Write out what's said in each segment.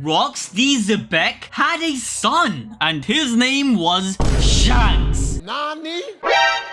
Rocks D. Zebek had a son, and his name was Shanks. Nani?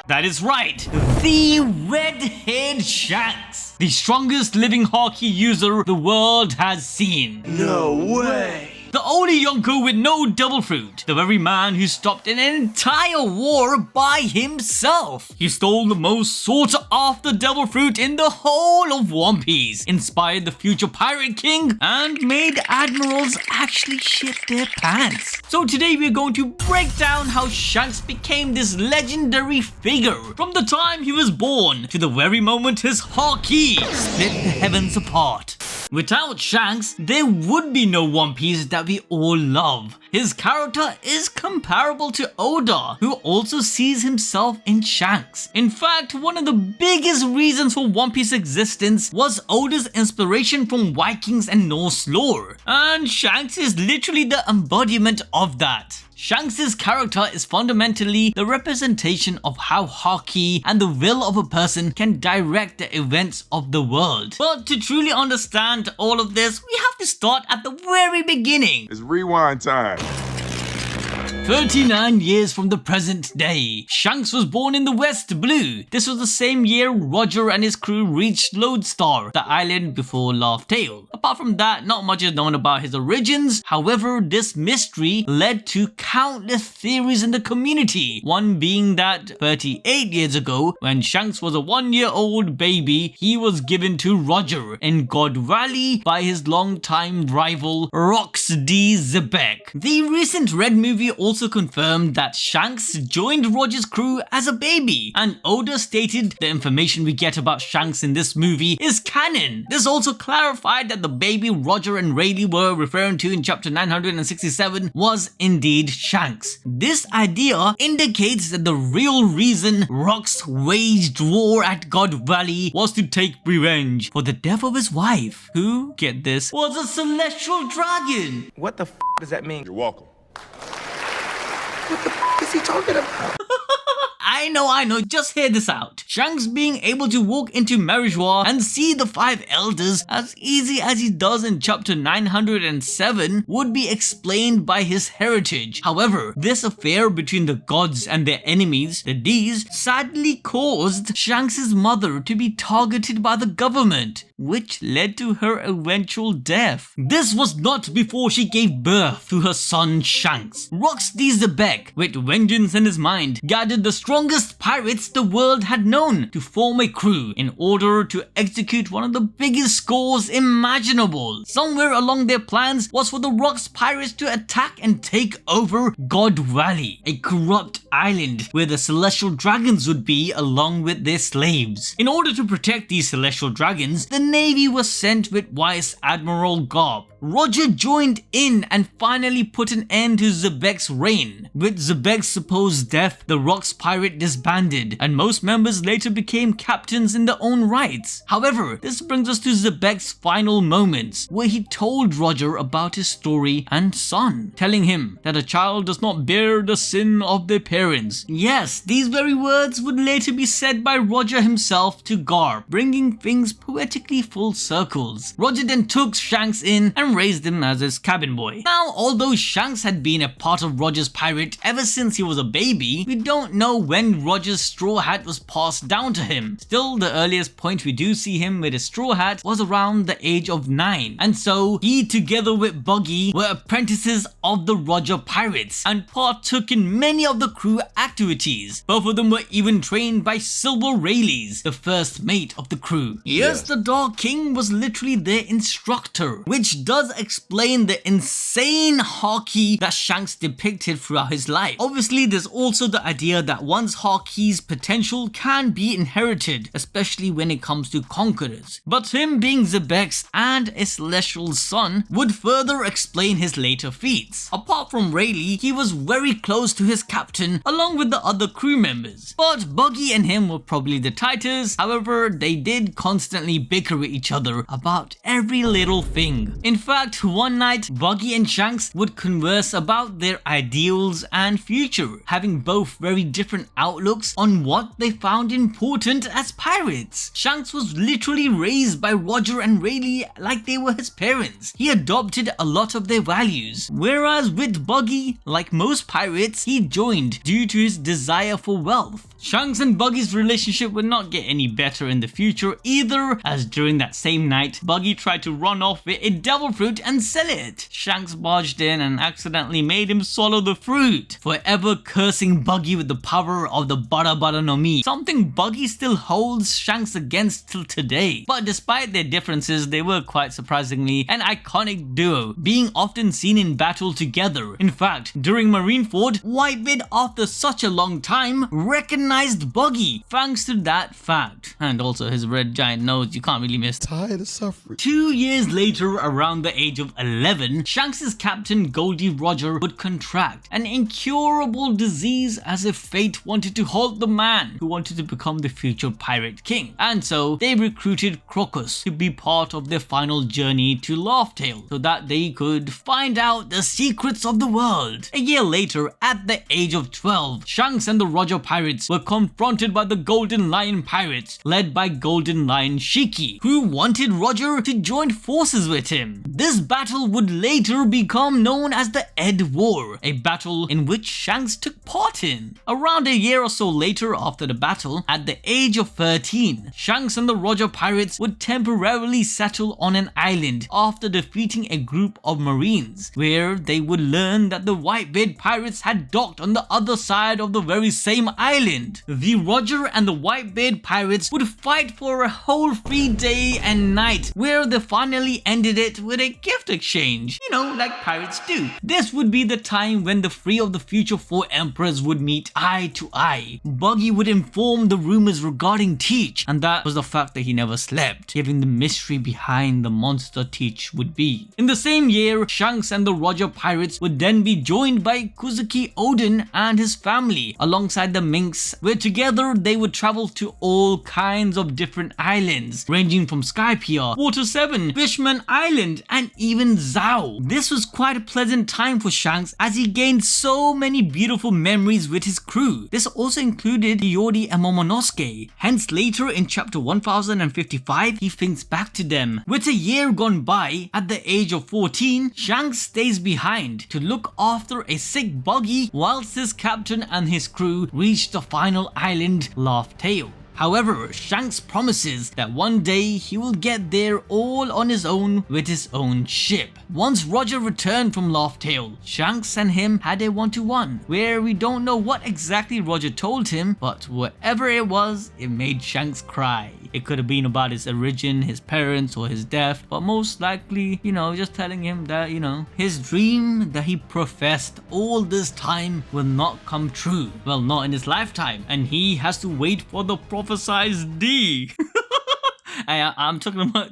That is right, the red-haired Shanks, the strongest living Haki user the world has seen. No way. The only Yonko with no devil fruit, the very man who stopped an entire war by himself. He stole the most sought after devil fruit in the whole of One Piece, inspired the future Pirate King, and made admirals actually shit their pants. So today we're going to break down how Shanks became this legendary figure, from the time he was born to the very moment his Haki split the heavens apart. Without Shanks, there would be no One Piece that we all love. His character is comparable to Oda, who also sees himself in Shanks. In fact, one of the biggest reasons for One Piece's existence was Oda's inspiration from Vikings and Norse lore, and Shanks is literally the embodiment of that. Shanks' character is fundamentally the representation of how Haki and the will of a person can direct the events of the world. But to truly understand all of this, we have to start at the very beginning. It's rewind time. 39 years from the present day, Shanks was born in the West Blue. This was the same year Roger and his crew reached Lodestar, the island before Laugh Tale. Apart from that, not much is known about his origins. However, this mystery led to countless theories in the community. One being that 38 years ago, when Shanks was a 1-year-old baby, he was given to Roger in God Valley by his longtime rival Rocks D. Zebek. The recent Red movie also confirmed that Shanks joined Roger's crew as a baby, and Oda stated the information we get about Shanks in this movie is canon. This also clarified that the baby Roger and Rayleigh were referring to in chapter 967 was indeed Shanks. This idea indicates that the real reason Rocks waged war at God Valley was to take revenge for the death of his wife, who, get this, was a celestial dragon. What the f does that mean? You're welcome. What the f is he talking about? I know, just hear this out. Shanks being able to walk into Marijois and see the 5 elders as easy as he does in chapter 907 would be explained by his heritage. However, this affair between the gods and their enemies, the D's, sadly caused Shanks' mother to be targeted by the government, which led to her eventual death. This was not before she gave birth to her son Shanks. Rocks D. Zebek, with vengeance in his mind, gathered the strongest pirates the world had known to form a crew in order to execute one of the biggest scores imaginable. Somewhere along their plans was for the Rocks pirates to attack and take over God Valley, a corrupt island where the celestial dragons would be along with their slaves. In order to protect these celestial dragons, the navy was sent with Vice Admiral Garp. Roger joined in and finally put an end to Zebek's reign. With Zebek's supposed death, the Rocks pirate disbanded, and most members later became captains in their own rights. However, this brings us to Zebek's final moments, where he told Roger about his story and son, telling him that a child does not bear the sin of their parents. Yes, these very words would later be said by Roger himself to Garp, bringing things poetically full circles. Roger then took Shanks in and raised him as his cabin boy. Now, although Shanks had been a part of Roger's pirate ever since he was a baby, we don't know when Roger's straw hat was passed down to him. Still, the earliest point we do see him with a straw hat was around the age of 9, and so he together with Buggy were apprentices of the Roger pirates and partook in many of the crew activities. Both of them were even trained by Silver Rayleigh, the first mate of the crew. Yes, the Dark King was literally their instructor, which does explain the insane Haki that Shanks depicted throughout his life. Obviously, there's also the idea that one's Haki's potential can be inherited, especially when it comes to conquerors. But him being Zebek's and a celestial son would further explain his later feats. Apart from Rayleigh, he was very close to his captain along with the other crew members. But Buggy and him were probably the tightest. However, they did constantly bicker with each other about every little thing. In fact, one night, Buggy and Shanks would converse about their ideals and future, having both very different outlooks on what they found important as pirates. Shanks was literally raised by Roger and Rayleigh like they were his parents. He adopted a lot of their values, whereas with Buggy, like most pirates, he joined due to his desire for wealth. Shanks and Buggy's relationship would not get any better in the future either, as during that same night, Buggy tried to run off with a devil fruit and sell it. Shanks barged in and accidentally made him swallow the fruit, forever cursing Buggy with the power of the Bara Bara no Mi, something Buggy still holds Shanks against till today. But despite their differences, they were quite surprisingly an iconic duo, being often seen in battle together. In fact, during Marineford, Whitebeard, after such a long time, recognized Buggy thanks to that fact. And also his red giant nose, you can't really miss. Tired of suffering. 2 years later, around the age of 11, Shanks' captain Goldie Roger would contract an incurable disease as if fate wanted to halt the man who wanted to become the future Pirate King. And so they recruited Crocus to be part of their final journey to Laughtale so that they could find out the secrets of the world. A year later, at the age of 12, Shanks and the Roger pirates were confronted by the Golden Lion pirates led by Golden Lion Shiki, who wanted Roger to join forces with him. This battle would later become known as the Ed War, a battle in which Shanks took part in. Around a year or so later after the battle, at the age of 13, Shanks and the Roger pirates would temporarily settle on an island after defeating a group of marines, where they would learn that the Whitebeard pirates had docked on the other side of the very same island. The Roger and the Whitebeard pirates would fight for a whole 3 day and night, where they finally ended it with a gift exchange, you know, like pirates do. This would be the time when the 3 of the future 4 emperors would meet eye to eye. Buggy would inform the rumors regarding Teach, and that was the fact that he never slept, giving the mystery behind the monster Teach would be. In the same year, Shanks and the Roger pirates would then be joined by Kuzuki Odin and his family alongside the Minks, where together they would travel to all kinds of different islands, ranging from Skypiea, Water 7, Fishman Island, and even Zao. This was quite a pleasant time for Shanks as he gained so many beautiful memories with his crew. This also included Hiyori and Momonosuke. Hence later in chapter 1055, he thinks back to them. With a year gone by, at the age of 14, Shanks stays behind to look after a sick Buggy whilst his captain and his crew reach the final island, Laughtale. However, Shanks promises that one day he will get there all on his own with his own ship. Once Roger returned from Laughtale, Shanks and him had a one-to-one, where we don't know what exactly Roger told him, but whatever it was, it made Shanks cry. It could have been about his origin, his parents, or his death, but most likely, just telling him that, his dream that he professed all this time will not come true. Well, not in his lifetime, and he has to wait for the prophesized D. I'm talking about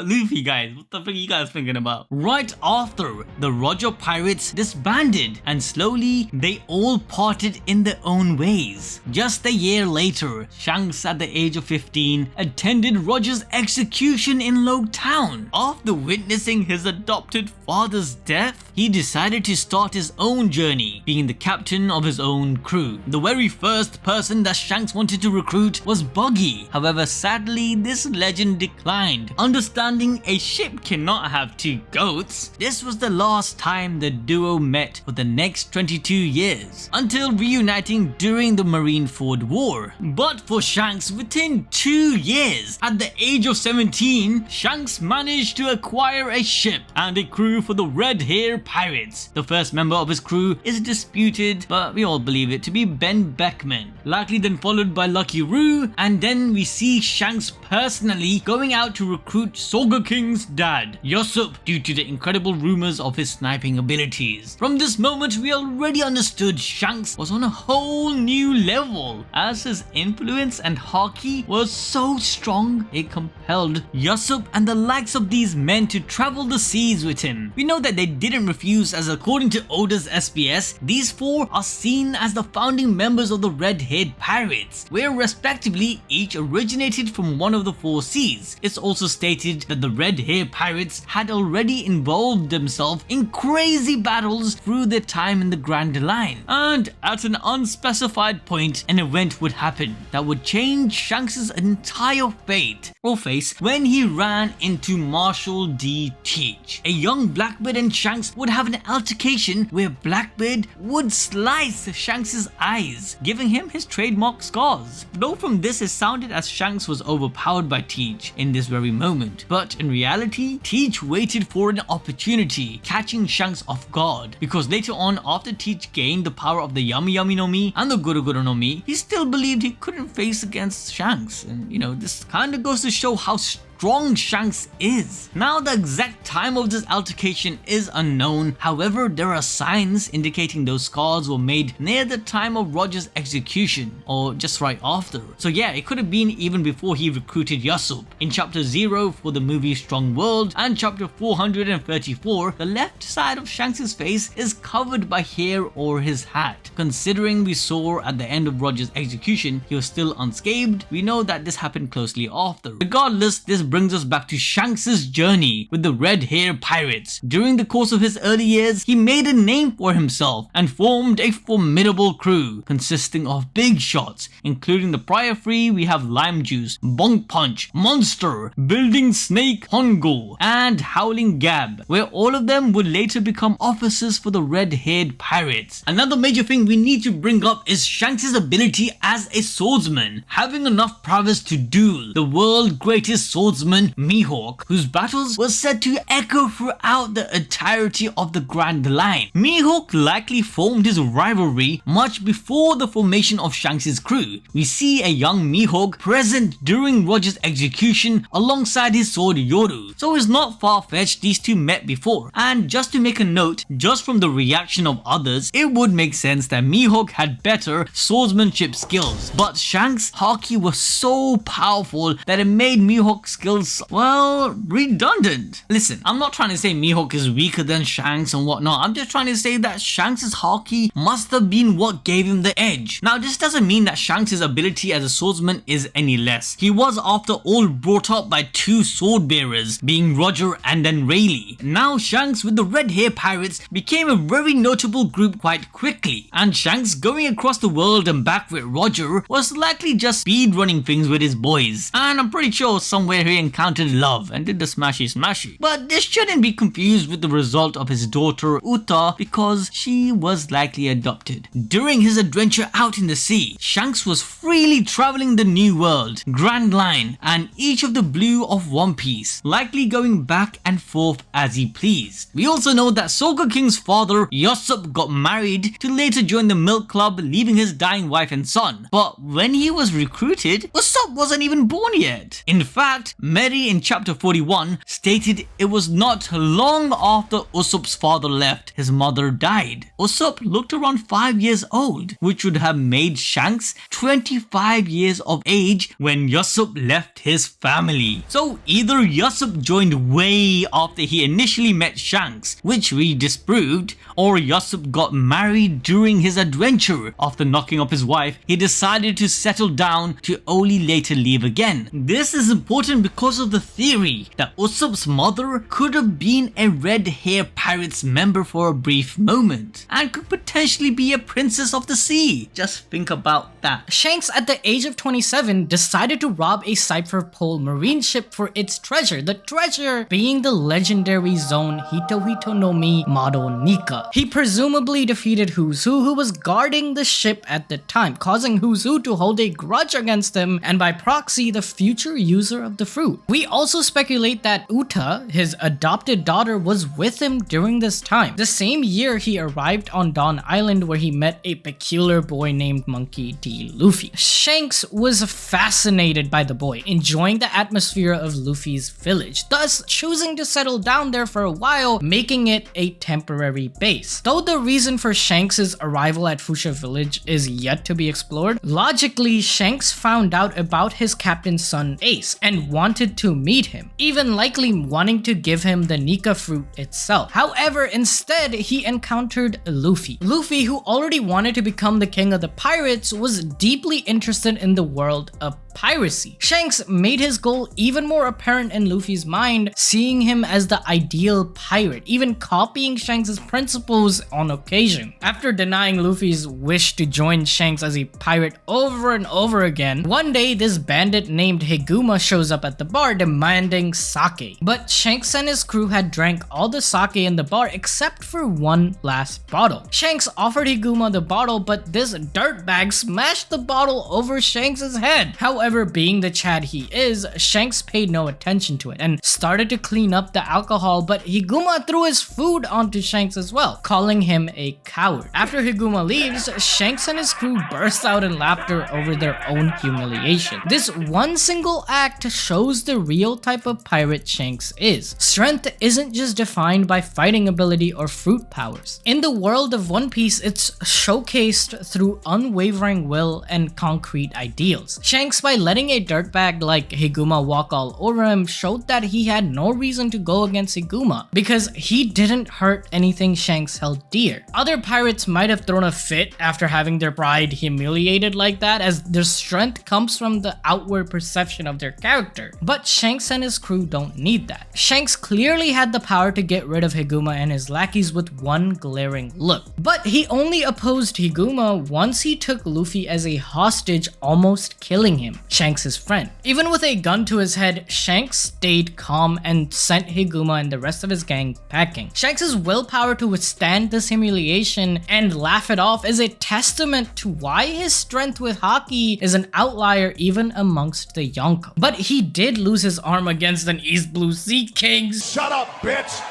Luffy, guys. What the fuck are you guys thinking about? Right after, the Roger pirates disbanded and slowly they all parted in their own ways. Just a year later, Shanks at the age of 15 attended Roger's execution in Log Town. After witnessing his adopted father's death, he decided to start his own journey, being the captain of his own crew. The very first person that Shanks wanted to recruit was Buggy. However, sadly, this legend declined. Understanding a ship cannot have 2 goats, this was the last time the duo met for the next 22 years, until reuniting during the Marineford War. But for Shanks, within 2 years, at the age of 17, Shanks managed to acquire a ship and a crew for the Red Hair Pirates. The first member of his crew is disputed, but we all believe it to be Ben Beckman, likely then followed by Lucky Roo, and then we see Shanks personally going out to recruit Soga King's dad, Yossup, due to the incredible rumors of his sniping abilities. From this moment, we already understood Shanks was on a whole new level, as his influence and Haki was so strong it compelled Yossup and the likes of these men to travel the seas with him. We know that they didn't refuse, as according to Oda's SBS, these 4 are seen as the founding members of the Red-Haired Pirates, where respectively each originated from one of the 4 seas. It's also also stated that the red hair pirates had already involved themselves in crazy battles through their time in the Grand Line, and at an unspecified point an event would happen that would change Shanks' entire fate or face when he ran into Marshall D. Teach. A young Blackbeard and Shanks would have an altercation where Blackbeard would slice Shanks' eyes, giving him his trademark scars. Though from this it sounded as Shanks was overpowered by Teach in this very moment, but in reality Teach waited for an opportunity, catching Shanks off guard, because later on, after Teach gained the power of the Yami Yami no Mi and the Guru Guru no Mi, he still believed he couldn't face against Shanks, and this kinda goes to show how strong Shanks is. Now the exact time of this altercation is unknown, however there are signs indicating those scars were made near the time of Roger's execution or just right after. So yeah, it could have been even before he recruited Yasopp. In chapter 0 for the movie Strong World and chapter 434, the left side of Shanks' face is covered by hair or his hat. Considering we saw at the end of Roger's execution he was still unscathed, we know that this happened closely after. Regardless, this brings us back to Shanks' journey with the Red Hair Pirates. During the course of his early years, he made a name for himself and formed a formidable crew consisting of big shots, including the prior three. We have Lime Juice, Bonk Punch, Monster, Building Snake, Hongo, and Howling Gab, where all of them would later become officers for the Red-Haired Pirates. Another major thing we need to bring up is Shanks' ability as a swordsman, having enough prowess to duel the world's greatest swordsman Mihawk, whose battles were said to echo throughout the entirety of the Grand Line. Mihawk likely formed his rivalry much before the formation of Shanks' crew. We see a young Mihawk present during Roger's execution alongside his sword Yoru, so it's not far-fetched these two met before. And just to make a note, just from the reaction of others, it would make sense that Mihawk had better swordsmanship skills, but Shanks' Haki was so powerful that it made Mihawk's skills, well, redundant. Listen, I'm not trying to say Mihawk is weaker than Shanks and whatnot. I'm just trying to say that Shanks' Haki must have been what gave him the edge. Now, this doesn't mean that Shanks' ability as a swordsman is any less. He was, after all, brought up by two sword bearers, being Roger and then Rayleigh. Now, Shanks with the Red Hair Pirates became a very notable group quite quickly, and Shanks going across the world and back with Roger was likely just speed running things with his boys, and I'm pretty sure somewhere he encountered love and did the smashy. But this shouldn't be confused with the result of his daughter Uta, because she was likely adopted. During his adventure out in the sea, Shanks was freely traveling the New World, Grand Line, and each of the blue of One Piece, likely going back and forth as he pleased. We also know that Soka King's father Yasopp got married to later join the Milk Club, leaving his dying wife and son. But when he was recruited, Usopp wasn't even born yet. In fact, Mary in chapter 41 stated it was not long after Usopp's father left, his mother died. Usopp looked around 5 years old, which would have made Shanks 25 years of age when Yasopp left his family. So either Yasopp joined way after he initially met Shanks, which we disproved, or Yasopp got married during his adventure. After knocking up his wife, he decided to settle down to only later leave again. This is important because of the theory that Usopp's mother could have been a Red Hair Pirates member for a brief moment and could potentially be a princess of the sea. Just think about that. Shanks, at the age of 27, decided to rob a Cypher Pole marine ship for its treasure, the treasure being the legendary zone Hito Hito no Mi Mado Nika. He presumably defeated Who's who was guarding the ship at the time, causing Who's to hold a grudge against him and by proxy the future user of the fruit. We also speculate that Uta, his adopted daughter, was with him during this time. The same year he arrived on Dawn Island, where he met a peculiar boy named Monkey D. Luffy. Shanks was fascinated by the boy, enjoying the atmosphere of Luffy's village, thus choosing to settle down there for a while, making it a temporary base. Though the reason for Shanks' arrival at Fuchsia Village is yet to be explored, logically Shanks found out about his captain's son Ace and wanted wanted to meet him, even likely wanting to give him the Nika fruit itself. However, instead, he encountered Luffy. Luffy, who already wanted to become the king of the pirates, was deeply interested in the world of piracy. Shanks made his goal even more apparent in Luffy's mind, seeing him as the ideal pirate, even copying Shanks' principles on occasion. After denying Luffy's wish to join Shanks as a pirate over and over again, one day this bandit named Higuma shows up at the bar demanding sake. But Shanks and his crew had drank all the sake in the bar except for one last bottle. Shanks offered Higuma the bottle, but this dirtbag smashed the bottle over Shanks' head. However, being the Chad he is, Shanks paid no attention to it and started to clean up the alcohol, but Higuma threw his food onto Shanks as well, calling him a coward. After Higuma leaves, Shanks and his crew burst out in laughter over their own humiliation. This one single act shows the real type of pirate Shanks is. Strength isn't just defined by fighting ability or fruit powers. In the world of One Piece, it's showcased through unwavering will and concrete ideals. Shanks, by letting a dirtbag like Higuma walk all over him, showed that he had no reason to go against Higuma because he didn't hurt anything Shanks held dear. Other pirates might have thrown a fit after having their pride humiliated like that, as their strength comes from the outward perception of their character. But Shanks and his crew don't need that. Shanks clearly had the power to get rid of Higuma and his lackeys with one glaring look. But he only opposed Higuma once he took Luffy as a hostage, almost killing him, Shanks' friend. Even with a gun to his head, Shanks stayed calm and sent Higuma and the rest of his gang packing. Shanks' willpower to withstand this humiliation and laugh it off is a testament to why his strength with Haki is an outlier even amongst the Yonko. But he did lose his arm against an East Blue Sea Kings. Shut up, bitch!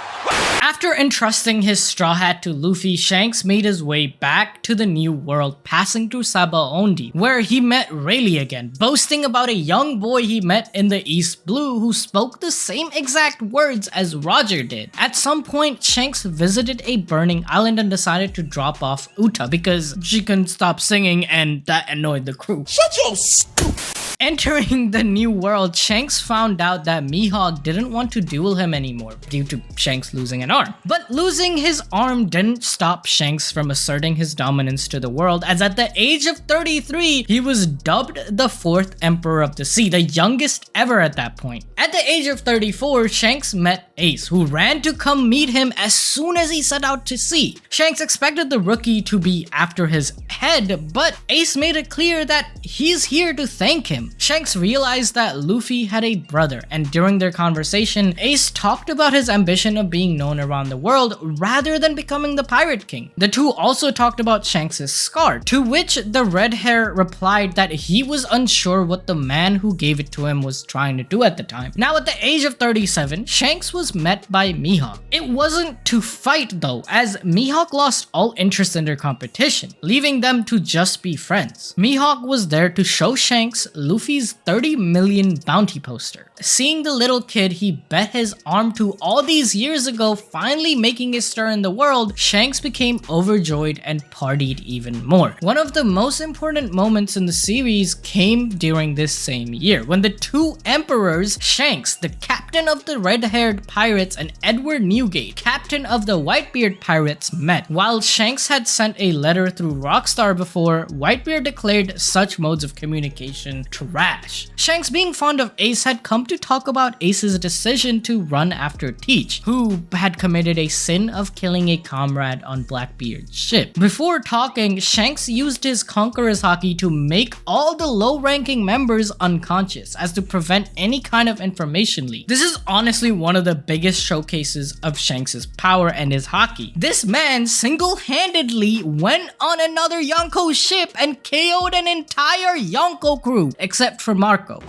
After entrusting his straw hat to Luffy, Shanks made his way back to the New World, passing through Sabaody, where he met Rayleigh again, boasting about a young boy he met in the East Blue who spoke the same exact words as Roger did. At some point, Shanks visited a burning island and decided to drop off Uta because she couldn't stop singing and that annoyed the crew. Shut your stupid. Entering the New World, Shanks found out that Mihawk didn't want to duel him anymore due to Shanks losing an arm. But losing his arm didn't stop Shanks from asserting his dominance to the world, as at the age of 33, he was dubbed the 4th Emperor of the Sea, the youngest ever at that point. At the age of 34, Shanks met Ace, who ran to come meet him as soon as he set out to sea. Shanks expected the rookie to be after his head, but Ace made it clear that he's here to thank him. Shanks realized that Luffy had a brother, and during their conversation, Ace talked about his ambition of being known around the world rather than becoming the Pirate King. The two also talked about Shanks' scar, to which the red hair replied that he was unsure what the man who gave it to him was trying to do at the time. Now at the age of 37, Shanks was met by Mihawk. It wasn't to fight though, as Mihawk lost all interest in their competition, leaving them to just be friends. Mihawk was there to show Shanks Luffy's 30 million bounty poster. Seeing the little kid he bet his arm to all these years ago finally making his stir in the world, Shanks became overjoyed and partied even more. One of the most important moments in the series came during this same year, when the two emperors, Shanks, the captain of the red-haired pirates, and Edward Newgate, captain of the Whitebeard pirates, met. While Shanks had sent a letter through Rockstar before, Whitebeard declared such modes of communication trash. Shanks, being fond of Ace, had come to talk about Ace's decision to run after Teach, who had committed a sin of killing a comrade on Blackbeard's ship. Before talking, Shanks used his Conqueror's Haki to make all the low-ranking members unconscious, as to prevent any kind of information leak. This is honestly one of the biggest showcases of Shanks' power and his Haki. This man single-handedly went on another Yonko ship and KO'd an entire Yonko crew, except for Marco.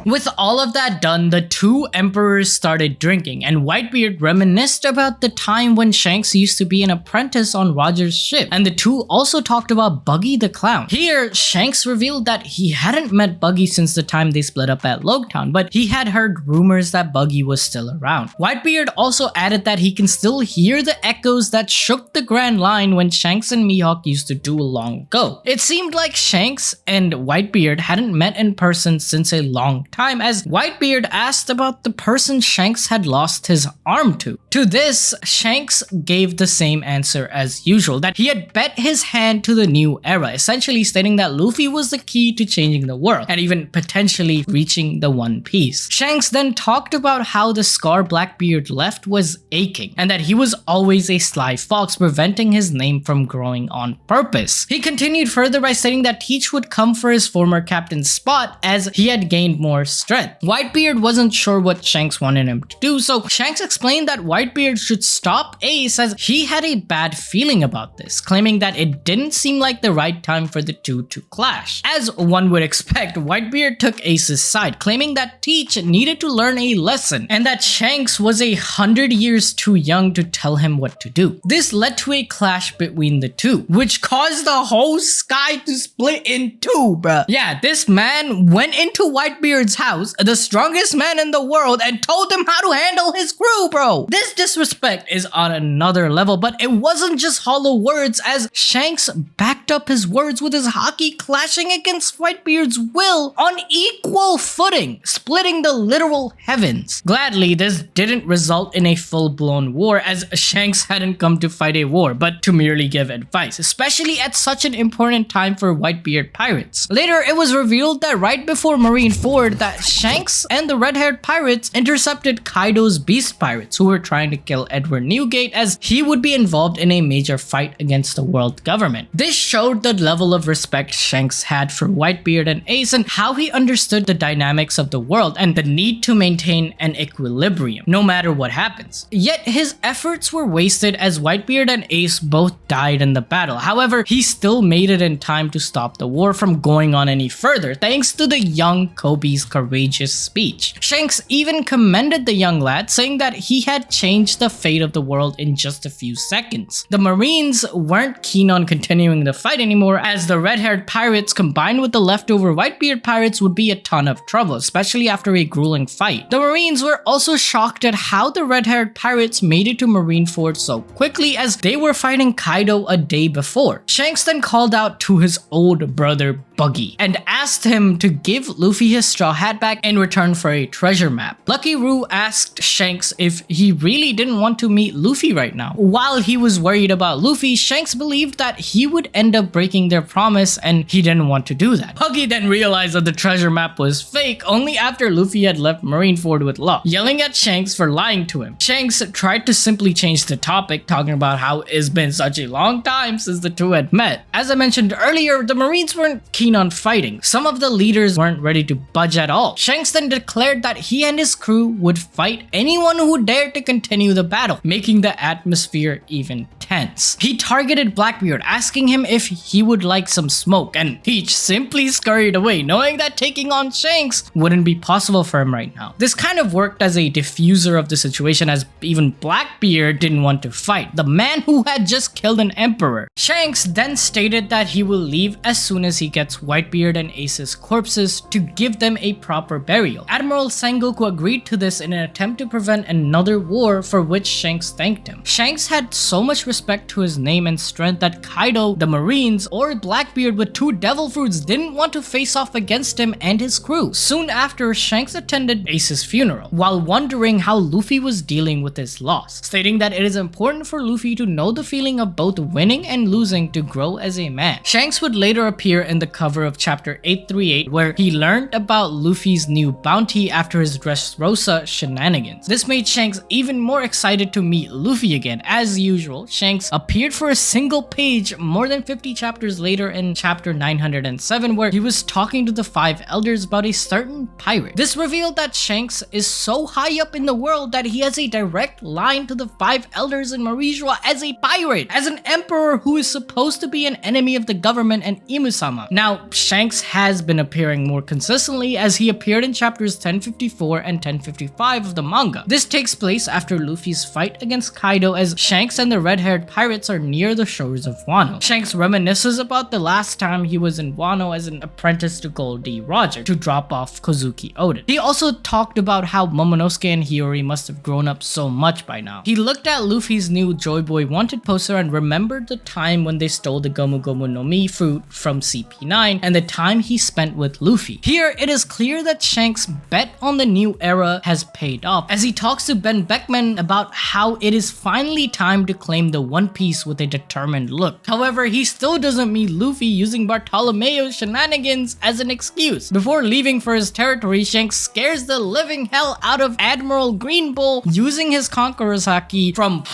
With all of that done, the two emperors started drinking, and Whitebeard reminisced about the time when Shanks used to be an apprentice on Roger's ship, and the two also talked about Buggy the Clown. Here, Shanks revealed that he hadn't met Buggy since the time they split up at Logtown, but he had heard rumors that Buggy was still around. Whitebeard also added that he can still hear the echoes that shook the Grand Line when Shanks and Mihawk used to duel long ago. It seemed like Shanks and Whitebeard hadn't met in person since a long time as Whitebeard asked about the person Shanks had lost his arm to. To this, Shanks gave the same answer as usual, that he had bet his hand to the new era, essentially stating that Luffy was the key to changing the world and even potentially reaching the One Piece. Shanks then talked about how the scar Blackbeard left was aching and that he was always a sly fox, preventing his name from growing on purpose. He continued further by stating that Teach would come for his former captain's spot as he had gained more strength. Whitebeard wasn't sure what Shanks wanted him to do, so Shanks explained that Whitebeard should stop Ace as he had a bad feeling about this, claiming that it didn't seem like the right time for the two to clash. As one would expect, Whitebeard took Ace's side, claiming that Teach needed to learn a lesson and that Shanks was 100 years too young to tell him what to do. This led to a clash between the two, which caused the whole sky to split in two, bruh. Yeah, this man went into Whitebeard's house, the strongest man in the world, and told him how to handle his crew, bro. This disrespect is on another level, but it wasn't just hollow words, as Shanks backed up his words with his Haki clashing against Whitebeard's will on equal footing, splitting the literal heavens. Gladly, this didn't result in a full-blown war, as Shanks hadn't come to fight a war, but to merely give advice, especially at such an important time for Whitebeard pirates. Later, it was revealed that right before Marineford, that Shanks and the red-haired pirates intercepted Kaido's beast pirates, who were trying to kill Edward Newgate, as he would be involved in a major fight against the world government. This showed the level of respect Shanks had for Whitebeard and Ace and how he understood the dynamics of the world and the need to maintain an equilibrium, no matter what happens. Yet his efforts were wasted as Whitebeard and Ace both died in the battle. However, he still made it in time to stop the war from going on any further, thanks to the young Kobe's courageous speech. Shanks even commended the young lad, saying that he had changed the fate of the world in just a few seconds. The Marines weren't keen on continuing the fight anymore, as the red-haired pirates combined with the leftover Whitebeard pirates would be a ton of trouble, especially after a grueling fight. The Marines were also shocked at how the red-haired pirates made it to Marineford so quickly, as they were fighting Kaido a day before. Shanks then called out to his old brother Buggy and asked him to give Luffy his straw hat back in return for a treasure map. Lucky Roo asked Shanks if he really didn't want to meet Luffy right now. While he was worried about Luffy, Shanks believed that he would end up breaking their promise and he didn't want to do that. Buggy then realized that the treasure map was fake only after Luffy had left Marineford with Luck, yelling at Shanks for lying to him. Shanks tried to simply change the topic, talking about how it's been such a long time since the two had met. As I mentioned earlier, the Marines weren't keen on fighting. Some of the leaders weren't ready to budge at all. Shanks then declared that he and his crew would fight anyone who dared to continue the battle, making the atmosphere even tense. He targeted Blackbeard, asking him if he would like some smoke, and Teach simply scurried away, knowing that taking on Shanks wouldn't be possible for him right now. This kind of worked as a diffuser of the situation, as even Blackbeard didn't want to fight, the man who had just killed an emperor. Shanks then stated that he will leave as soon as he gets Whitebeard and Ace's corpses to give them a proper burial. Admiral Sengoku agreed to this in an attempt to prevent another war, for which Shanks thanked him. Shanks had so much respect to his name and strength that Kaido, the Marines, or Blackbeard with 2 devil fruits didn't want to face off against him and his crew. Soon after, Shanks attended Ace's funeral, while wondering how Luffy was dealing with his loss, stating that it is important for Luffy to know the feeling of both winning and losing to grow as a man. Shanks would later appear in the cover of chapter 838, where he learned about Luffy's new bounty after his Dressrosa shenanigans. This made Shanks even more excited to meet Luffy again. As usual, Shanks appeared for a single page more than 50 chapters later in chapter 907, where he was talking to the 5 elders about a certain pirate. This revealed that Shanks is so high up in the world that he has a direct line to the 5 elders in Marineford as a pirate, as an emperor who is supposed to be an enemy of the government and Imusama. Now, Shanks has been appearing more consistently, as he appeared in chapters 1054 and 1055 of the manga. This takes place after Luffy's fight against Kaido, as Shanks and the red-haired retired pirates are near the shores of Wano. Shanks reminisces about the last time he was in Wano as an apprentice to Gol D Roger to drop off Kozuki Oden. He also talked about how Momonosuke and Hiyori must have grown up so much by now. He looked at Luffy's new Joy Boy Wanted poster and remembered the time when they stole the Gomu Gomu no Mi fruit from CP9 and the time he spent with Luffy. Here, it is clear that Shanks' bet on the new era has paid off as he talks to Ben Beckman about how it is finally time to claim the One Piece with a determined look. However, he still doesn't meet Luffy using Bartolomeo's shenanigans as an excuse. Before leaving for his territory, Shanks scares the living hell out of Admiral Green Bull using his Conqueror's Haki from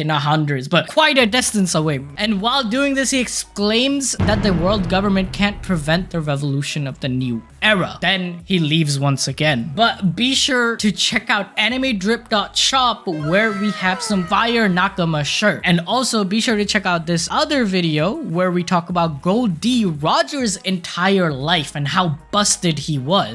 not hundreds, but quite a distance away. And while doing this, he exclaims that the world government can't prevent the revolution of the new era. Then he leaves once again. But be sure to check out animedrip.shop where we have some fire Nakama shirt. And also be sure to check out this other video where we talk about Gol D Roger's entire life and how busted he was.